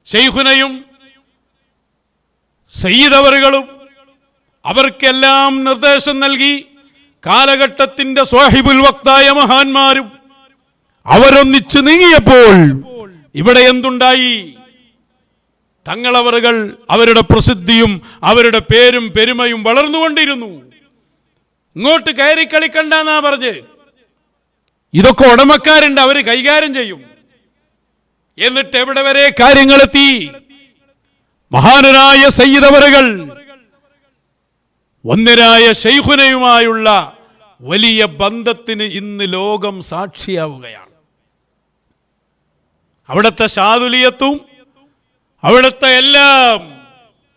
ശൈഖുനയും സയ്യിദ് അവറുകളും അവർക്കെല്ലാം നിർദ്ദേശം നൽകി. കാലഘട്ടത്തിന്റെ സ്വാഹിബുൽ വക്തായ മഹാന്മാരും അവരൊന്നിച്ചു നീങ്ങിയപ്പോൾ ഇവിടെ എന്തുണ്ടായി? തങ്ങളവറുകൾ അവരുടെ പ്രസിദ്ധിയും അവരുടെ പേരും പെരുമയും വളർന്നുകൊണ്ടിരുന്നു. ഇങ്ങോട്ട് കയറി കളിക്കണ്ടെന്നാ പറഞ്ഞ്. ഇതൊക്കെ ഉടമക്കാരുണ്ട്, അവര് കൈകാര്യം ചെയ്യും. എന്നിട്ട് എവിടെ വരെ കാര്യങ്ങളെത്തി? മഹാനരായ സയ്യിദ് അവറുകൾ ഒന്നരായ ശൈഖുനയുമായുള്ള വലിയ ബന്ധത്തിന് ഇന്ന് ലോകം സാക്ഷിയാവുകയാണ്. അവിടുത്തെ ഷാദുലിയത്തും അവിടുത്തെ എല്ലാം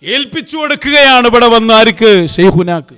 ഏൽപ്പിച്ചു കൊടുക്കുകയാണ് ഇവിടെ വന്ന ആർക്ക്? ശൈഖുനാക്ക്.